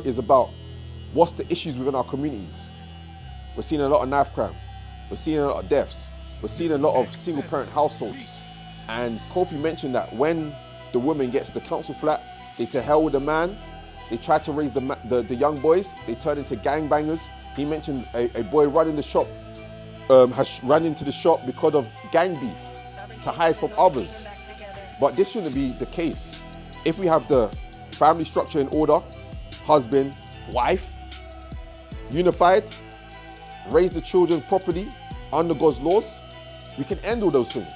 is about what's the issues within our communities. We're seeing a lot of knife crime. We're seeing a lot of deaths. We're seeing a lot of single parent households. And Kofi mentioned that when the woman gets the council flat, they to hell with the man. They try to raise the young boys. They turn into gangbangers. He mentioned a boy running the shop, has run into the shop because of gang beef to hide from others. But this shouldn't be the case. If we have the family structure in order, husband, wife, unified, raise the children properly under God's laws, we can end all those things.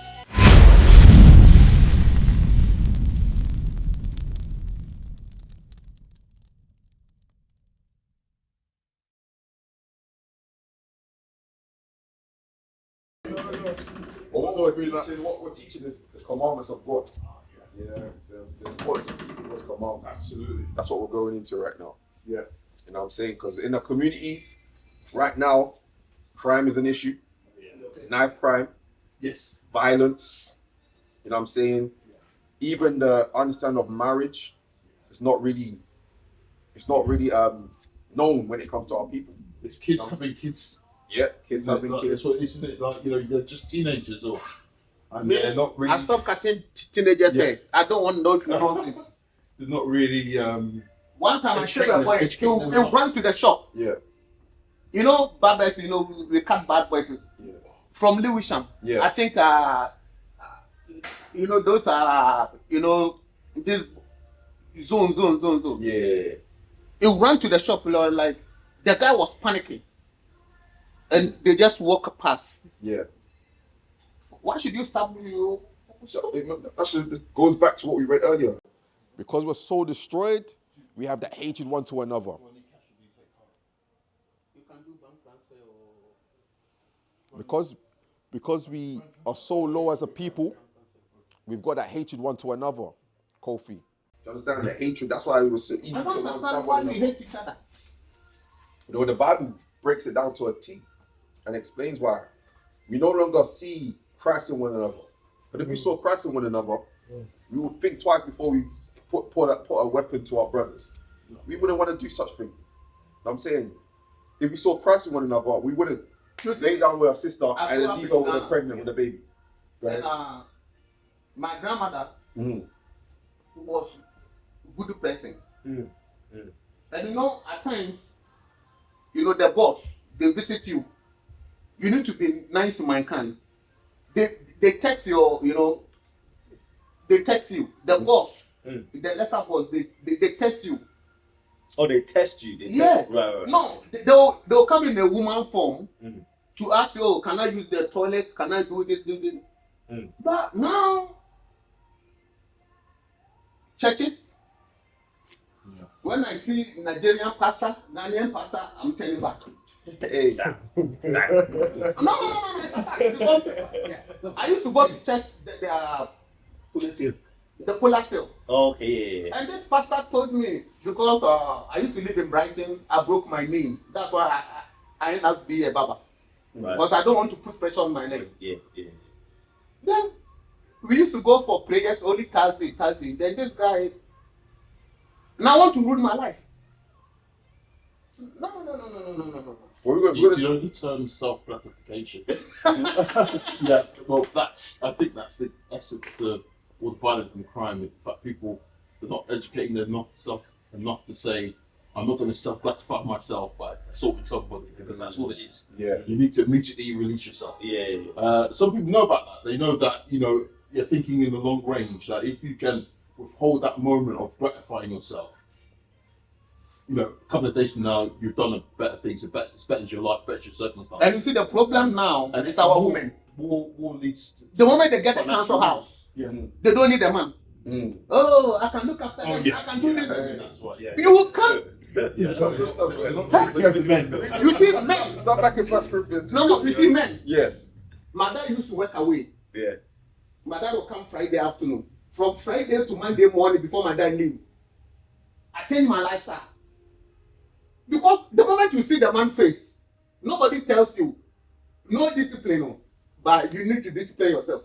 What we're teaching is the commandments of God. Yeah, the importance of keeping God's commandments. Absolutely. That's what we're going into right now. Yeah. You know what I'm saying? Because in the communities, right now, crime is an issue. Yeah. Knife crime. Yes. Violence. You know what I'm saying? Yeah. Even the understanding of marriage is not really known when it comes to our people. It's kids having kids. Yeah, kids having kids. So isn't it like, they're just teenagers or they're not really. I stopped cutting teenagers' hair. I don't want no nonsense. They're not really. One time I showed a boy, he ran to the shop. Yeah. You know, barbers, we cut bad boys from Lewisham. Yeah. I think, those are, this zone. Yeah. He ran to the shop, like, the guy was panicking. And they just walk past. Yeah. Why should you stop me? This goes back to what we read earlier. Because we're so destroyed, we have that hatred one to another. Because we are so low as a people, we've got that hatred one to another, Kofi. Do you understand? The hatred, that's why it was so easy. I don't understand why we hate each other. The Bible breaks it down to a T and explains why. We no longer see Christ in one another. But if we saw Christ in one another, we would think twice before we put a weapon to our brothers. We wouldn't want to do such thing. I'm saying, if we saw Christ in one another, we wouldn't lay down with our sister and then leave her with a pregnant with a baby. And my grandmother was a good person. And at times, the boss, they visit you. You need to be nice to mankind. They text they text you. The boss, the lesser boss, they test you. Oh, they test you? Right. No, they'll come in a woman form to ask you, can I use the toilet? Can I do this? But now, churches, when I see Nigerian pastor, Ghanaian pastor, I'm turning back. Hey. No, it's a fact. Because I used to go to church, the Polar Seal. Okay. And this pastor told me, because I used to live in Brighton, I broke my knee. That's why I ended up being a barber. Right. Because I don't want to put pressure on my neck. Yeah. Then we used to go for prayers only Thursday. Then this guy, now I want to ruin my life. No. You know the term self-gratification. Yeah, well, I think that's the essence of all the violence and crime. In fact, people are not educating themselves enough to say, I'm not going to self-gratify myself by assaulting somebody, because that's all it is. Yeah. You need to immediately release yourself. Yeah. Some people know about that. They know that, you're thinking in the long range, that if you can withhold that moment of gratifying yourself, a couple of days from now, you've done better things. It's betters your life, betters your circumstances. And you see, the problem now is our women. War leads to... The moment they get a council house, they don't need a man. Oh, I can look after them. I can do this. That's right, You can't. You see, men. Start back in First Corinthians. No, you see, men. Yeah. My dad used to work away. Yeah. My dad will come Friday afternoon. From Friday to Monday morning before my dad leave, I change my lifestyle. Because the moment you see the man's face, nobody tells you, no discipline, but you need to discipline yourself.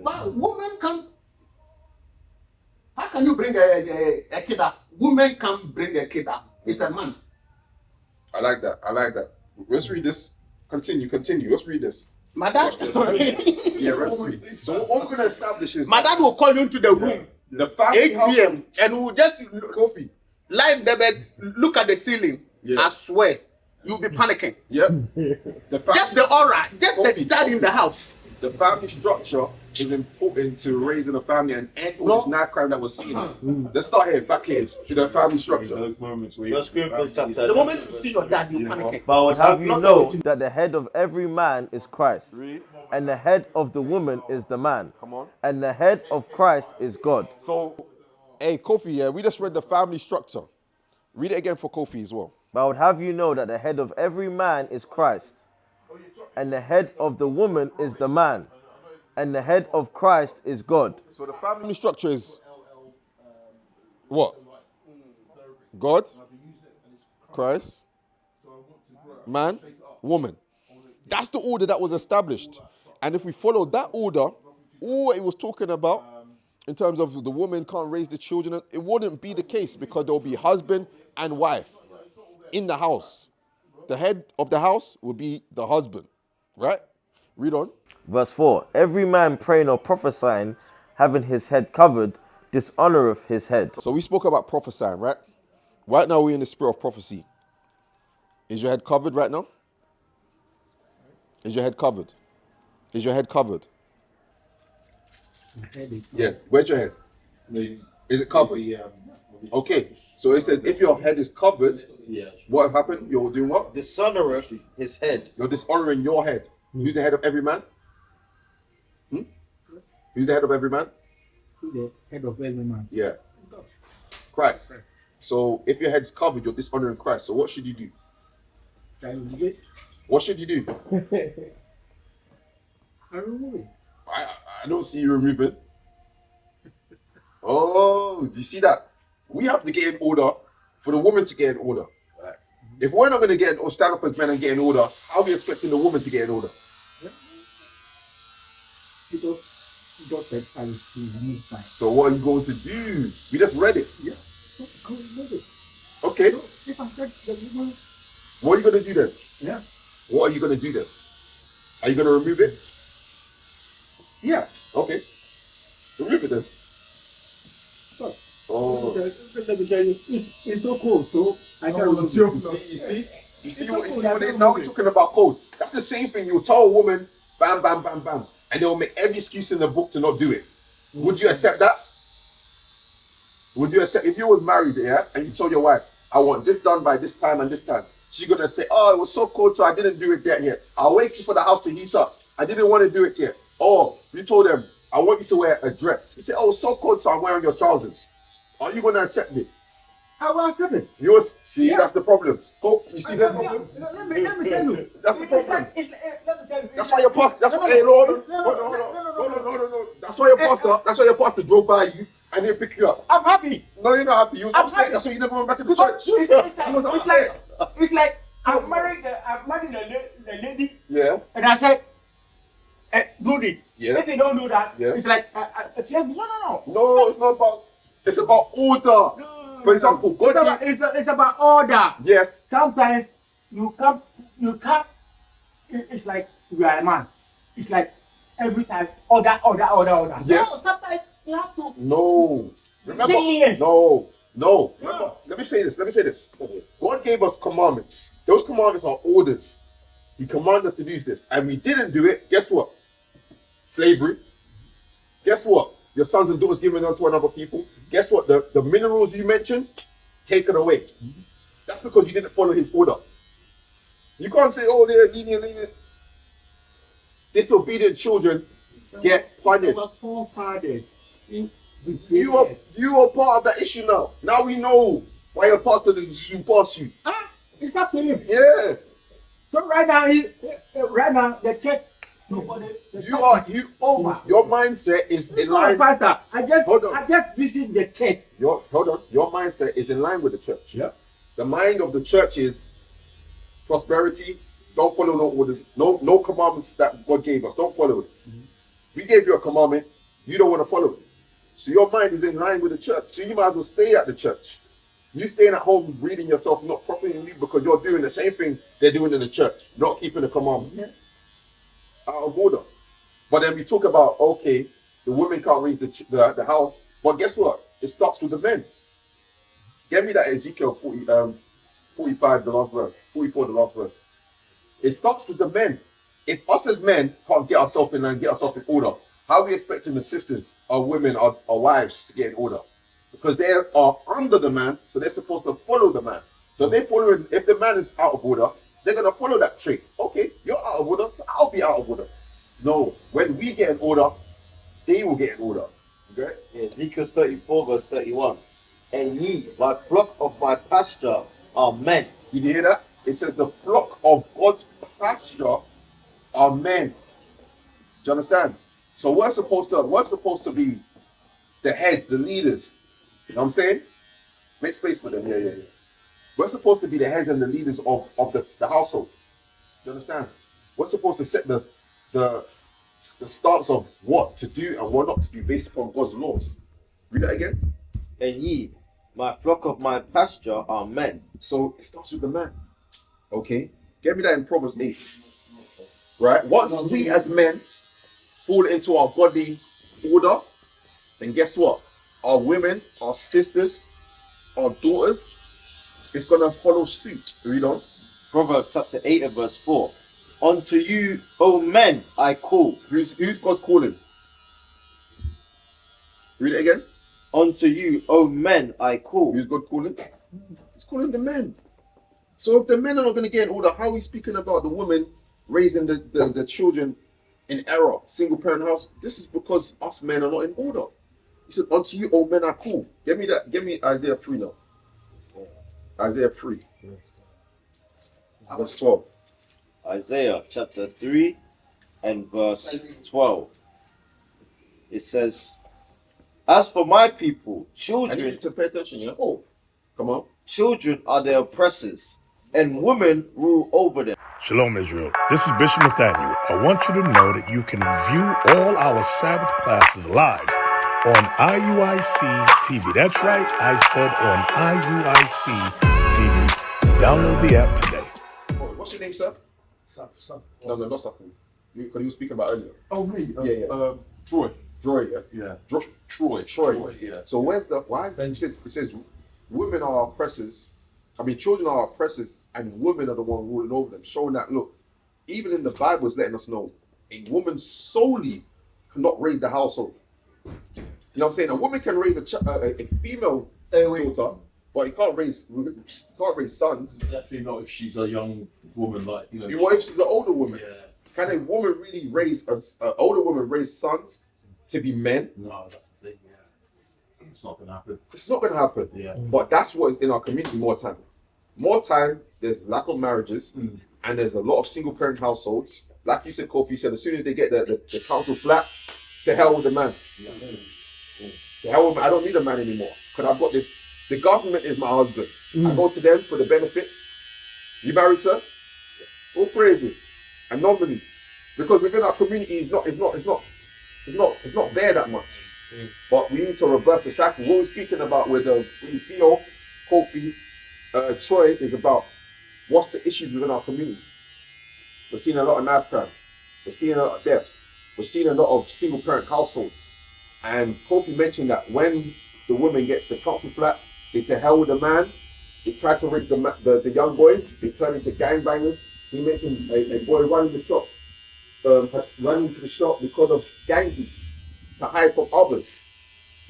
But women can. How can you bring a kid up? Women can bring a kid up. is a man. I like that. I like that. Let's read this. Continue. Let's read this. My dad, Yeah, let's read. So what we're going to establish is my dad will call you into the room the family 8 p.m. and we'll just coffee. lie in the bed, look at the ceiling. Yeah. I swear, you'll be panicking. Yep. The family, Just the aura, just the Coffee. dad in the house. the family structure is important to raising a family and end all this knife crime that was seen. Let's start here, back here, to the family structure. Those moments where First Corinthians chapter. The moment you see your dad, you panicking. But I would have you Not know everything. that the head of every man is Christ, Read. and the head of the woman is the man, Come on. and the head of Christ is God. So, hey, Kofi, yeah, we just read the family structure. Read it again for Kofi as well. But I would have you know that the head of every man is Christ, and the head of the woman is the man, and the head of Christ is God. So the family structure is what? God, Christ, man, woman. That's the order that was established. And if we follow that order, all it was talking about in terms of the woman can't raise the children, it wouldn't be the case because there'll be husband and wife in the house. The head of the house will be the husband, right? Read on. Verse 4, every man praying or prophesying, having his head covered, dishonoreth his head. So we spoke about prophesying, right? Right now we're in the spirit of prophecy. Is your head covered right now? Is your head covered? Is your head covered? Yeah. Where's your head? Is it covered? Okay. So it said if your head is covered, what happened? You're doing what? Dishonoreth his head. You're dishonoring your head. Who's the head of every man? Who's the head of every man? The head of every man. Yeah. Christ. So if your head's covered, you're dishonoring Christ. So what should you do? I remove it. What should you do? I remove it. I don't see you removing. Oh, do you see that? We have to get in order for the woman to get in order. Right. If we're not going to get or stand up as men and get in order, how are we expecting the woman to get in order? Because God said I will remove mine. So what are you going to do? We just read it. Yeah. So I will remove it. Okay. So if I said the woman, What are you going to do then? yeah. What are you going to do then? Are you going to remove it? Yeah. Okay. Remove it then. So, Oh. let me tell you, it's so cold, so I can't remove it. You see what it is? Now we're talking about code. That's the same thing. You'll tell a woman, bam, bam, bam, bam, and they'll make every excuse in the book to not do it. Would you accept that? Would you accept if you were married, yeah, and you told your wife, I want this done by this time and this time? She's gonna say, oh, it was so cold, so I didn't do it yet. I'll wait for the house to heat up. I didn't want to do it yet. Oh, you told them, I want you to wear a dress. You say, oh, it's so cold, so I'm wearing your trousers. Are you gonna accept it? I will accept it. You see, Yeah. that's the problem. Oh, you see that problem? Let me tell you. That's the problem. Let me tell you. That's why your pastor. That's why. Hey, hold on. That's why your pastor. That's why your pastor drove by you and didn't pick you up. I'm happy. No, you're not happy. You was I'm upset. happy. That's why you never went back to the church. You was upset. It's like I'm married the lady, Yeah. and I said, do this. Yeah. If you don't do that, Yeah. it's like, no. No, it's not about. It's about order. For example, God gave. It's about order. Yes. Sometimes you can't. It's like you are a man. It's like every time order. Yes. No, sometimes you have to. No. Remember. Yeah. No. Remember. Let me say this. God gave us commandments. Those commandments are orders. He commanded us to do this, and we didn't do it. Guess what? Slavery. Guess what? Your sons and daughters given unto another people. Guess what? The minerals you mentioned, taken away. That's because you didn't follow his order. You can't say, oh, they're lenient. Disobedient children get punished. You are part of that issue now. Now we know why your pastor doesn't pass you. It's up to him. Yeah. So right now, the church. Your mindset is in line. Pastor, I Hold on. just visit the church. Your mindset is in line with the church. Yeah. The mind of the church is prosperity. Don't follow no orders. No commandments that God gave us. Don't follow it. We gave you a commandment. You don't want to follow it. So your mind is in line with the church. So you might as well stay at the church. You staying at home reading yourself, not profiting you because you're doing the same thing they're doing in the church, not keeping the commandments. Yeah. Out of order. But then we talk about, okay, the women can't raise the house. But guess what? It starts with the men. Give me that Ezekiel 45, the last verse. 44, the last verse. It starts with the men. If us as men can't get ourselves in line, get ourselves in order, how are we expecting the sisters, our women, our wives to get in order? Because they are under the man, so they're supposed to follow the man. So if the man is out of order, they're going to follow that trait. Okay, you're out of order, so I'll be out of order. No, when we get in order, they will get in order. Okay? Yeah, Ezekiel 34 verse 31. And ye, my flock of my pasture, are men. Did you hear that? It says the flock of God's pasture are men. Do you understand? So we're supposed to be the head, the leaders. You know what I'm saying? Make space for them. Yeah. We're supposed to be the heads and the leaders of the household. Do you understand? We're supposed to set the stance of what to do and what not to do based upon God's laws. Read that again. And ye, my flock of my pasture, are men. So it starts with the man. Okay? Get me that in Proverbs 8. Right? Once we as men fall into our godly order, then guess what? Our women, our sisters, our daughters, it's going to follow suit. Read on. Proverbs chapter 8 and verse 4. Unto you, O men, I call. Who's God's calling? Read it again. Unto you, O men, I call. Who's God calling? He's calling the men. So if the men are not going to get in order, how are we speaking about the women raising the children in error, single parent house? This is because us men are not in order. He said, unto you, O men, I call. Give me Isaiah 3 now. Isaiah 3. Verse 12. Isaiah chapter 3 and verse 12. It says, as for my people, I children, need you to pay attention, yeah? Oh, come on. children are their oppressors, and women rule over them. Shalom, Israel. This is Bishop Nathaniel. I want you to know that you can view all our Sabbath classes live on IUIC TV. That's right, I said on IUIC TV. Download the app today. Oh, what's your name, sir? Saf. No, not something. Because you were speaking about earlier. Oh, me? Yeah. Troy. Joy, yeah? Yeah. Troy. Yeah. So why? It says women are oppressors. Children are oppressors and women are the one ruling over them. Showing that, look, even in the Bible is letting us know a woman solely cannot raise the household. You know what I'm saying? A woman can raise a female daughter, but you can't raise sons. Definitely not if she's a young woman, like, you know. What if she's an older woman? Yeah. Can a woman really raise an older woman raise sons to be men? No, that's the thing, yeah. It's not going to happen. It's not going to happen. Yeah. But that's what is in our community more time. More time, there's lack of marriages, and there's a lot of single parent households. Like you said, Kofi said, as soon as they get the council flat, to hell with the man. To hell with man. I don't need a man anymore because I've got this. The government is my husband. I go to them for the benefits. You married, sir? All praises. And normally, because within our community, it's not there that much. But we need to reverse the cycle. What we're speaking about with Theo, Kofi, Troy is about what's the issues within our communities. We're seeing a lot of knife crime. We're seeing a lot of deaths. We're seeing a lot of single parent households. And Kofi mentioned that when the woman gets the council flat, they to hell with the man. They try to rape the young boys. They turn into gangbangers. He mentioned a boy running the shop, running to the shop because of gang beef to hide from others.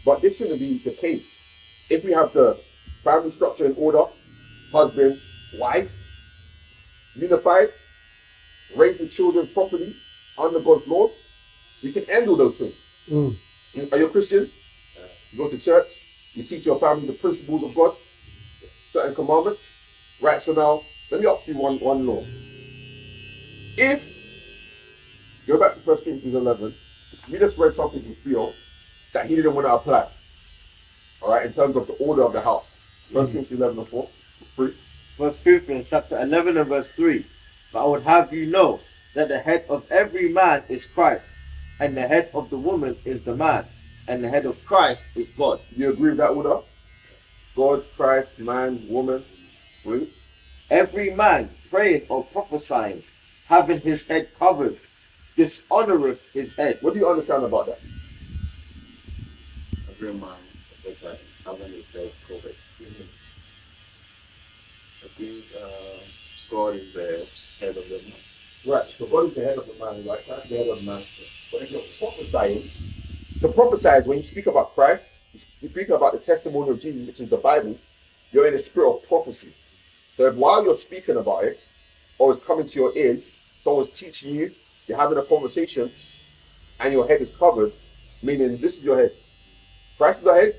But this shouldn't be the case. If we have the family structure in order, husband, wife, unified, raise the children properly under God's laws, we can end all those things. Are you a Christian? You go to church, you teach your family the principles of God, certain commandments. Right, so now, let me ask you one law. If, go back to 1 Corinthians 11, we just read something from Theo that he didn't want to apply. All right, in terms of the order of the house. 1 Corinthians 11 and 4, 3. 1 Corinthians chapter 11 and verse 3. But I would have you know that the head of every man is Christ, and the head of the woman is the man, and the head of Christ is God. Do you agree with that order? God, Christ, man, woman. Read. Every man praying or prophesying, having his head covered, dishonoreth his head. What do you understand about that? Every man is having his head covered. That means God is the head of the man. Right, so God is the head of the man, right? Christ is the head of the man. But if you're prophesying, to prophesy is when you speak about Christ, you speak about the testimony of Jesus, which is the Bible, you're in a spirit of prophecy. So if while you're speaking about it, or it's coming to your ears, someone's teaching you, you're having a conversation, and your head is covered, meaning this is your head. Christ is the head,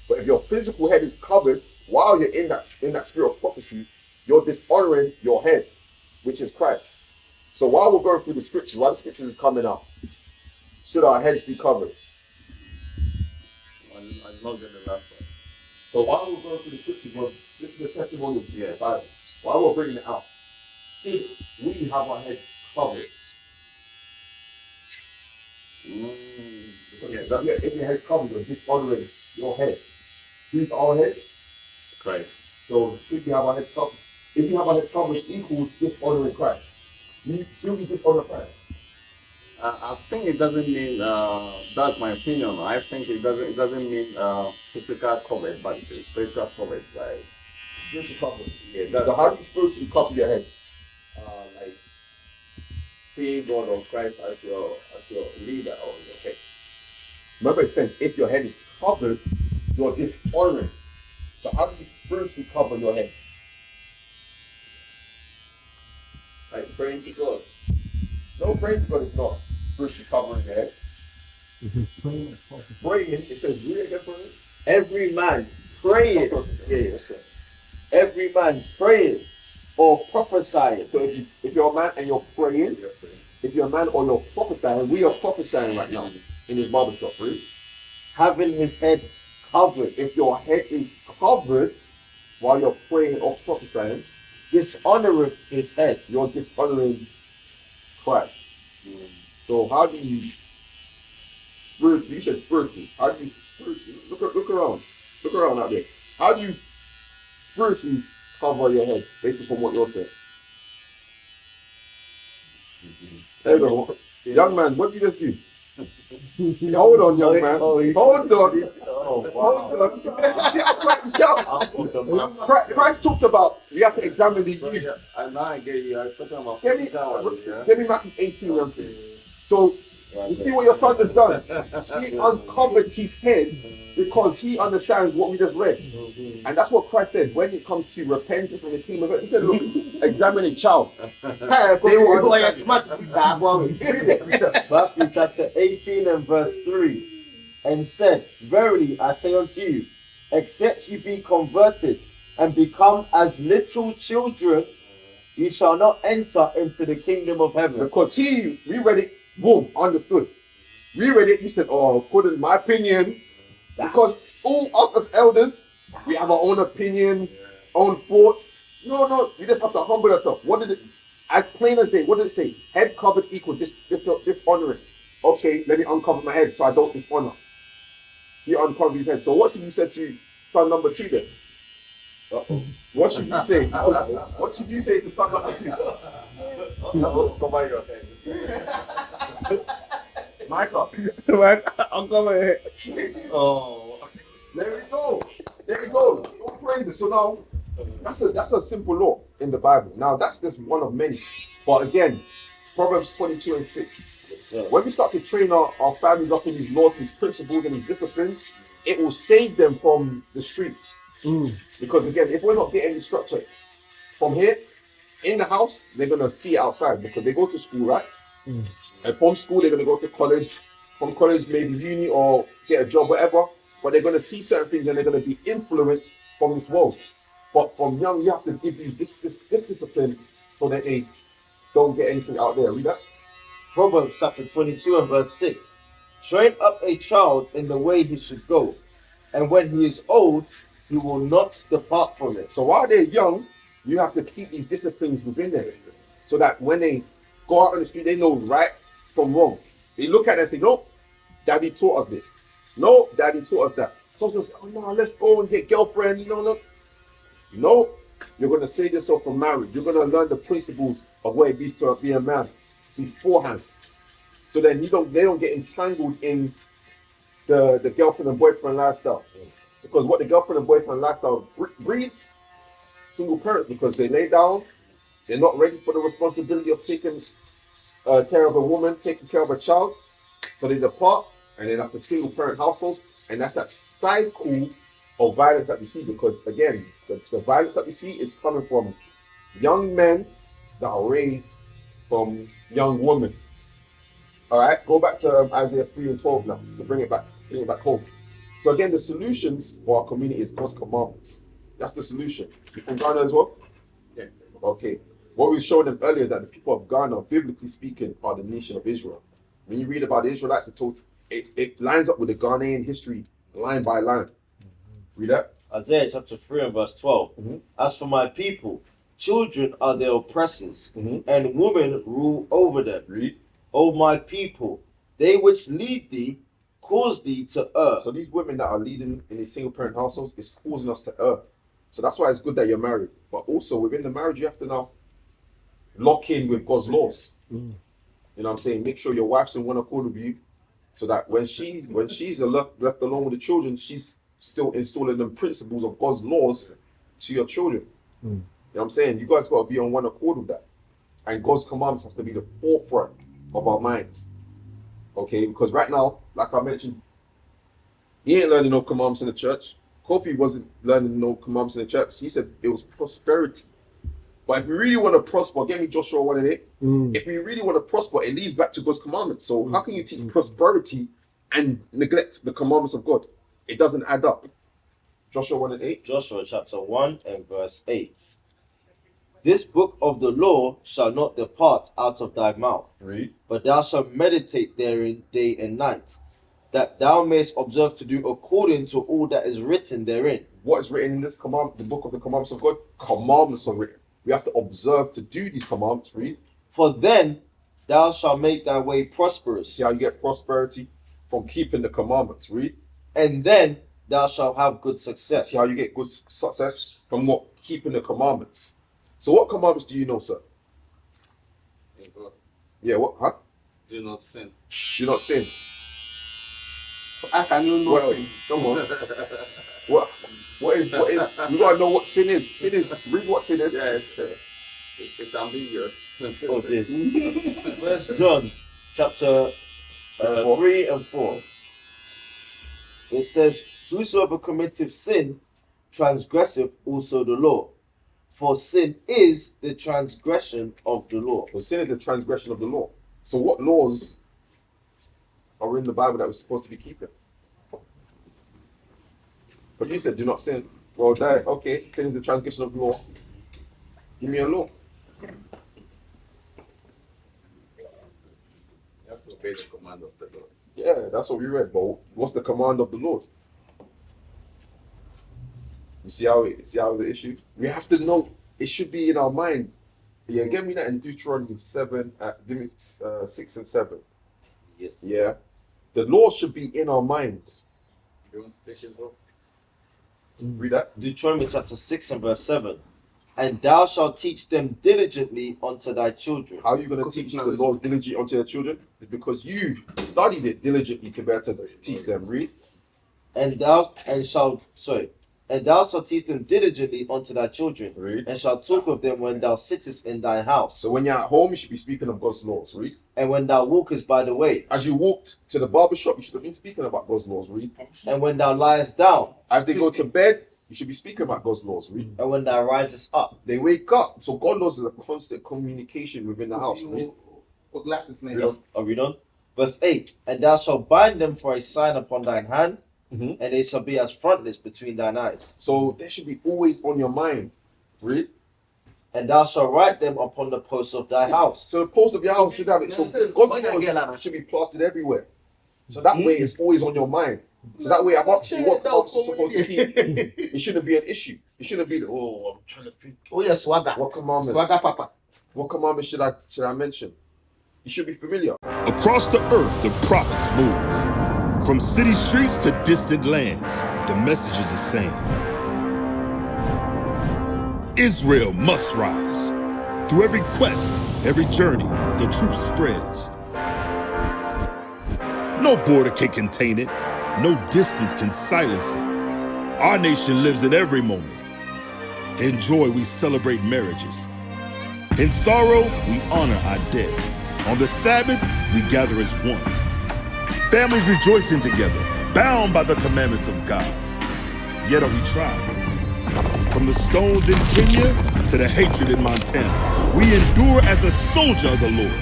but if your physical head is covered, while you're in that spirit of prophecy, you're dishonoring your head, which is Christ. So while we're going through the scriptures, while the scriptures is coming up, should our heads be covered? I'm not getting the last one. So while we're going through the scriptures, well, this is the testimony of Jesus. Yes. While we're bringing it out, see, we have our heads covered. Because if your head's covered, you're dishonoring your head. Who's our head? Christ. So if you have our heads covered, if you have our heads covered, equals dishonoring Christ. You still be dishonor Christ. I think it doesn't mean that's my opinion. I think it doesn't mean physical covered, but it's spiritual covered. Like Spiritual cover. Yeah. So how do you spiritually cover your head? like seeing God or Christ as your leader or your head. Remember it says if your head is covered, you're dishonoring. So how do you spiritually cover your head? Like praying to God. No, praying to God is not spiritually covering your head. Praying, it says, read it again for me. Every man praying, Yes, sir. every man praying or prophesying. So if you're a man and you're praying, if you're a man or you're prophesying, we are prophesying right now in this barbershop, right? Having his head covered, If your head is covered while you're praying or prophesying, dishonoreth his head. you're dishonoring Christ. So how do you spiritually? You said spiritually. How do you spiritually look around? Look around out there. How do you spiritually cover your head based upon what you're saying? There you go. Young man, what did you just do? Hold on, young man. Hold on. Hold on. See how Christ talks about we have to examine the youth. And now I get you. I was talking about Give me physical one, yeah? give me Matthew 18, young man. So you see what your son has done? He uncovered his head because he understands what we just read. And that's what Christ said when it comes to repentance and the kingdom of God. He said, look, examine a child. They will go a smart Matthew chapter 18 and verse 3. And said, Verily I say unto you, except ye be converted and become as little children, ye shall not enter into the kingdom of heaven. Because we read it, boom, understood. We read it, you said, oh, according to my opinion, because all us as elders, we have our own opinions, own thoughts. No, we just have to humble ourselves. What did it, as plain as day, what did it say? Head covered equals dishonoring. Okay, let me uncover my head so I don't dishonor. He uncovered his head. So what should you say to son number 2 then? What should you say? What should you say to son number 2? Cover your head. Micah. Uncover your head. Oh. There we go. All praises. So now, that's a simple law in the Bible. Now, that's just one of many. But again, Proverbs 22 and 6. When we start to train our families up in these laws, these principles, and these disciplines, it will save them from the streets. Because again, if we're not getting the structure from here, in the house, they're going to see it outside because they go to school, right? And from school, they're going to go to college. From college, maybe uni or get a job, whatever. But they're going to see certain things and they're going to be influenced from this world. But from young, you have to give you this discipline so that they don't get anything out there. Read that. Proverbs chapter 22 and verse 6. Train up a child in the way he should go, and when he is old, he will not depart from it. So while they're young, you have to keep these disciplines within them so that when they go out on the street, they know right from wrong. They look at it and say, no, daddy taught us this. No, daddy taught us that. Someone's gonna say, oh no, let's go and get girlfriend. No, you're gonna save yourself from marriage. You're gonna learn the principles of what it means to be a man beforehand. So then they don't get entangled in the girlfriend and boyfriend lifestyle. Because what the girlfriend and boyfriend lifestyle breeds, single parents, because they lay down, they're not ready for the responsibility of taking care of a woman, taking care of a child. So they depart, and then that's the single parent household, and that's that cycle of violence that we see. Because again, the violence that we see is coming from young men that are raised from young women. All right, go back to Isaiah 3 and 12 now to bring it back home. So again, the solutions for our community is God's commandments. That's the solution. You from Ghana as well? Yeah. Okay. What we showed them earlier, that the people of Ghana, biblically speaking, are the nation of Israel. When you read about the Israelites, it lines up with the Ghanaian history line by line. Read that. Isaiah chapter 3 and verse 12. As for my people, children are their oppressors, and women rule over them. Read. O my people, they which lead thee cause thee to err. So these women that are leading in these single parent households is causing us to err. So that's why it's good that you're married. But also within the marriage, you have to now lock in with God's laws. You know what I'm saying? Make sure your wife's in one accord with you, so that when she's left alone with the children, she's still installing the principles of God's laws to your children. You know what I'm saying? You guys got to be on one accord with that. And God's commandments has to be the forefront of our minds. Okay? Because right now, like I mentioned, he ain't learning no commandments in the church. Kofi wasn't learning no commandments in the church. He said it was prosperity. But if we really want to prosper, give me Joshua 1 and 8. If we really want to prosper, it leads back to God's commandments. So how can you teach prosperity and neglect the commandments of God? It doesn't add up. Joshua 1 and 8. Joshua chapter 1 and verse 8. This book of the law shall not depart out of thy mouth, Read. but thou shalt meditate therein day and night, that thou mayest observe to do according to all that is written therein. What is written in this the book of the commandments of God? Commandments are written. We have to observe to do these commandments. Read. For then thou shalt make thy way prosperous. See how you get prosperity? From keeping the commandments. Read. And then thou shalt have good success. See how you get good success? From what? Keeping the commandments. So what commandments do you know, sir? Yeah, what? Huh? Do not sin. Do not sin. I can know Well, nothing. come on. What is? We gotta know what sin is. Sin is. Read what sin is. Yes. It's ambiguous. Okay. First John chapter 3 and 4. It says, whosoever committeth sin transgresseth also the law. For sin is the transgression of the law. Well, sin is the transgression of the law. So what laws are in the Bible that we're supposed to be keeping? But you said do not sin. Well, okay, sin is the transgression of the law. Give me a law. You have to obey the command of the Lord. Yeah, that's what we read. But what's the command of the Lord? You see how the issue? We have to know. It should be in our mind. Yeah, give me that in Deuteronomy 6 and 7. Yes. Yeah, the law should be in our minds. You want to take it, bro? Read that. Deuteronomy chapter 6 and verse 7. And thou shalt teach them diligently unto thy children. How are you going to teach the laws diligently unto your children? It's because you've studied it diligently to be able to teach them. Read. And thou shalt teach them diligently unto thy children, Read. and shalt talk of them when thou sittest in thy house, So when you're at home, you should be speaking of God's laws. Read. and when thou walkest by the way, As you walked to the barber shop, you should have been speaking about God's laws. Read. and when thou liest down, As they go to bed, you should be speaking about God's laws. Read. and when thou risest up. They wake up. So God's laws is a constant communication within the house. Read. What glasses name? Read. Are we done? Verse 8. And thou shalt bind them for a sign upon thine hand, Mhm. and they shall be as frontlets between thine eyes. So they should be always on your mind. Read. And thou shalt write them upon the posts of thy house. So the post of your house should have it. So God's laws should be plastered everywhere. So that way it's always on your mind. So that way I'm asking what commandments you're supposed to keep. It shouldn't be an issue. It shouldn't be I'm trying to think. Oh yeah, swagger. What commandments? Swagger papa. What commandments should I mention? You should be familiar. Across the earth, the prophets move. From city streets to distant lands, the message is the same. Israel must rise. Through every quest, every journey, the truth spreads. No border can contain it. No distance can silence it. Our nation lives in every moment. In joy, we celebrate marriages. In sorrow, we honor our dead. On the Sabbath, we gather as one. Families rejoicing together, bound by the commandments of God. Yet are we tried. From the stones in Kenya to the hatred in Montana, we endure as a soldier of the Lord.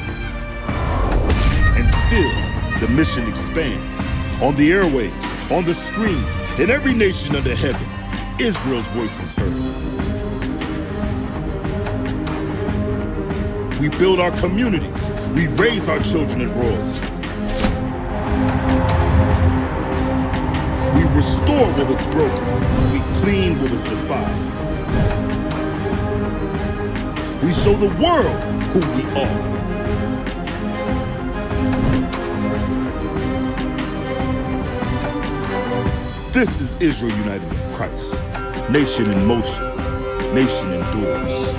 And still, the mission expands. On the airwaves, on the screens, in every nation under heaven, Israel's voice is heard. We build our communities. We raise our children in royalty. We restore what was broken. We clean what was defiled. We show the world who we are. This is Israel united in Christ. Nation in motion. Nation endures.